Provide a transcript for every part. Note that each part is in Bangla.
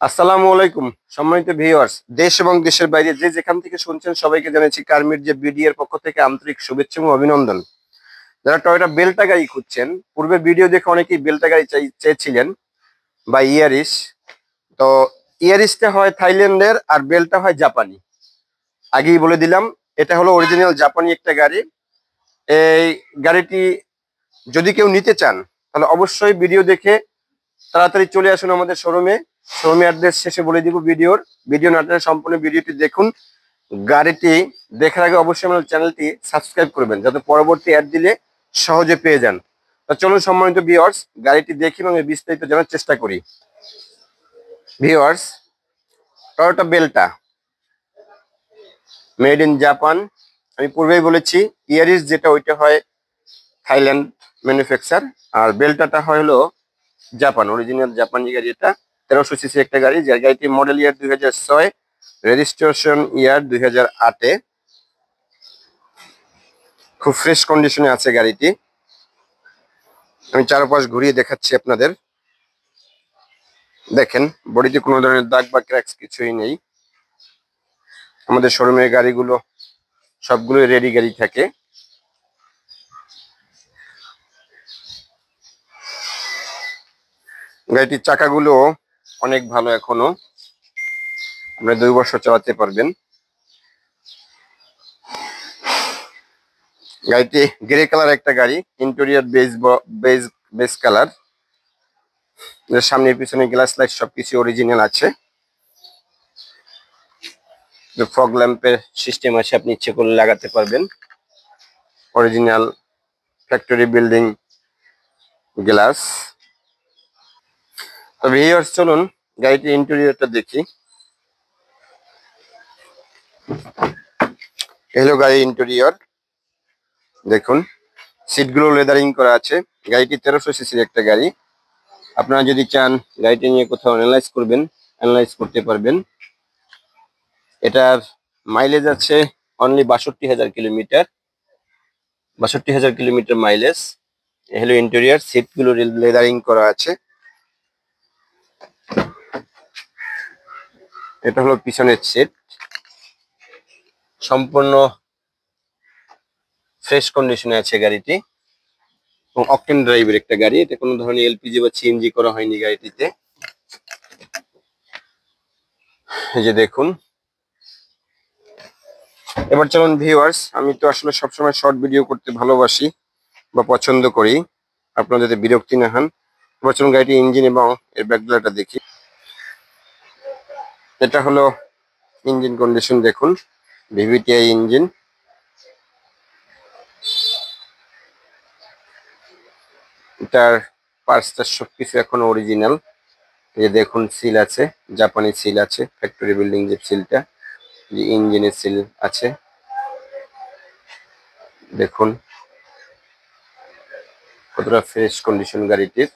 আসসালামু আলাইকুম সম্মানিত ভিউয়ার্স, দেশ এবং দেশের বাইরে যে যেখান থেকে শুনছেন সবাইকে জানাচ্ছি কারমির যে বিডি এর পক্ষ থেকে আন্তরিক শুভেচ্ছা এবং অভিনন্দন। যারা টয়োটা বেল্টা গাড়ি খুঁজছেন, পূর্বে ভিডিও দেখে অনেকেই বেল্টা গাড়ি চেয়েছিলেন বা ইয়ারিস। তো ইয়ারিসটা হয় থাইল্যান্ডের আর বেল্টা হয় জাপানি। আগেই বলে দিলাম, এটা হলো অরিজিনাল জাপানি একটা গাড়ি। এই গাড়িটি যদি কেউ নিতে চান তাহলে অবশ্যই ভিডিও দেখে তাড়াতাড়ি চলে আসুন আমাদের শোরুমে অ্যাড্রেস শেষে বলে দিব। ভিডিও নাটনের সম্পূর্ণ ভিডিওটি দেখুন। গাড়িটি দেখার আগে অবশ্যই আমাদের চ্যানেলটি সাবস্ক্রাইব করবেন, যাতে পরবর্তী অ্যাড দিলে সহজে পেয়ে যান। তো চলুন সম্মানিত ভিউয়ার্স, গাড়িটি দেখি এবং বিস্তারিত জানার চেষ্টা করি। Viewers, Toyota Belta made in Japan. আমি পূর্বেই বলেছি ইয়ারিস যেটা ওইটা হয় থাইল্যান্ড ম্যানুফ্যাকচার, আর বেল্টাটা হয় হলো জাপান, অরিজিনাল জাপানি গাড়ি। এটা 1300 সিসি একটা গাড়ি, যার গাড়িটি মডেল ইয়ার 2006, রেজিস্ট্রেশন ইয়ার 2008-এ। খুব ফ্রেশ কন্ডিশনে আছে গাড়িটি। আমি চারপাশ ঘুরিয়ে দেখাচ্ছি আপনাদের। দেখেন, বডিতে কোনো ধরনের দাগ বা ক্র্যাক্স কিছুই নেই। আমাদের শোরুমের গাড়িগুলো সবগুলোই রেডি গাড়ি থাকে। গাড়িটির চাকাগুলো অনেক ভালো, এখনো আপনারা 2 বছর চালাতে পারবেন। গাড়িটি গ্রে কালার একটা গাড়ি, ইন্টেরিয়র বেজ বেজ কালার। সামনে পিছনে গ্লাস লাইট সবকিছু অরিজিনাল আছে। ফগ ল্যাম্পের সিস্টেম আছে, আপনি ইচ্ছে করলে লাগাতে পারবেন। Original factory building glass. তো ভিউয়ার্স, চলুন গাড়িটির ইন্টেরিয়রটা দেখি। হলো গাড়ির ইন্টেরিয়র, দেখুন সিটগুলো লেদারিং করা আছে। গাড়িটি 1300 সিসির একটা গাড়ি। আপনারা যদি চান গাড়িটি নিয়ে কোথাও অ্যানালাইজ করতে পারবেন। এটার মাইলেজ আছে অনলি 62,000 কিলোমিটার। 62,000 kilometre mileage. হলো ইন্টেরিয়র, সিটগুলো লেদারিং করা আছে। এটা হলো পিছনের সিট, সম্পূর্ণ ফ্রেশ কন্ডিশনে আছে গাড়িটি এবং অকটেন ড্রাইভের একটা গাড়ি। এটা কোনো ধরনের এলপিজি বা সিএনজি করা হয়নি গাড়িটিতে। এই যে দেখুন। এবার চলুন ভিউয়ার্স, আমি তো আসলে সবসময় শর্ট ভিডিও করতে ভালোবাসি বা পছন্দ করি, আপনারা যাতে বিরক্তি না হন। এবার চলুন গাড়িটির ইঞ্জিন এবং এর ব্যাকলাইটটা দেখি। এটা হলো ইঞ্জিন কন্ডিশন, দেখুন ভিভিটিআই ইঞ্জিন। এটার পার্টসটা সবকিছু এখনো অরিজিনাল। এই যে দেখুন, সিল আছে, জাপানি সিল আছে, ফ্যাক্টরি বিল্ডিং যে সিলটা, যে ইঞ্জিনের সিল আছে। দেখুন কতটা ফ্রেশ কন্ডিশন গাড়িটির।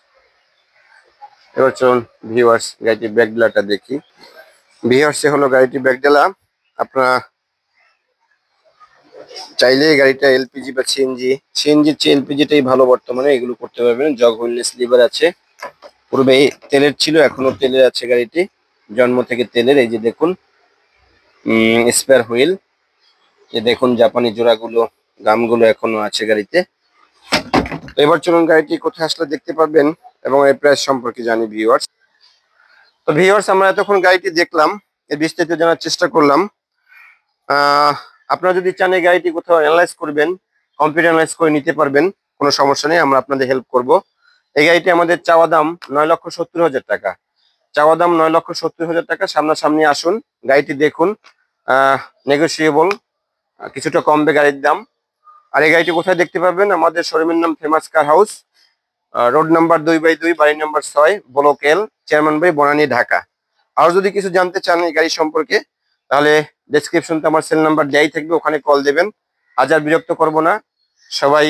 এবার চলুন ভিউয়ার্স গাড়িটির ব্যাকডালাটা দেখি। ভিউয়ার্স, হলো গাড়িটির ব্যাকডালা। আপনারা চাইলে গাড়িটা এলপিজি বা সিএনজির চেয়ে এলপিজিটাই ভালো বর্তমানে, এগুলো করতে পারবেন। জগ হুইললেস লিভার আছে। পূর্বে তেলের ছিল, এখনো তেলের আছে গাড়িটি, জন্ম থেকে তেলের। এই যে দেখুন স্পেয়ার হুইল। যে দেখুন জাপানি জোড়াগুলো, গামগুলো এখনো আছে গাড়িতে। তো এবার চলুন গাড়িটি কোথায় আসলে দেখতে পারবেন এবং এর প্রাইস সম্পর্কে জানি ভিউয়ার্স। তো ভিউয়ার্স, আমরা এতক্ষণ গাড়িটি দেখলাম, এর বিস্তারিত জানার চেষ্টা করলাম। আপনারা যদি চান এই গাড়িটি কোথাও অ্যানালাইজ করবেন, কম্পিউটার অ্যানালাইজ করে নিতে পারবেন, কোনো সমস্যা নেই, আমরা আপনাদের হেল্প করব। এই গাড়িটি আমাদের চাওয়া দাম 9,70,000 টাকা। চাওয়া দাম 9,70,000 টাকা। সামনাসামনি আসুন, গাড়িটি দেখুন, নেগোসিয়েবল, কিছুটা কমবে গাড়ির দাম। আর এই গাড়িটি কোথায় দেখতে পাবেন? আমাদের শোরুমের নাম ফেমাস কার হাউস, রোড নাম্বার 2/2, বাড়ি নাম্বার 6, ব্লক এল, চেয়ারম্যান বাড়ি, বনানী, ঢাকা। আর যদি কিছু জানতে চান এই গাড়ি সম্পর্কে, তাহলে ডেসক্রিপশনতে আমার সেল নাম্বার দেয়াই থাকবে, ওখানে কল দেবেন। আজ আর বিরক্ত করব না, সবাই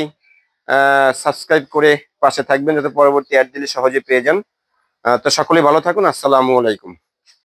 সাবস্ক্রাইব করে পাশে থাকবেন, যাতে পরবর্তী অ্যাড দিলে সহজে পেয়ে যান। তো সকলেই ভালো থাকুন। আসসালামু আলাইকুম।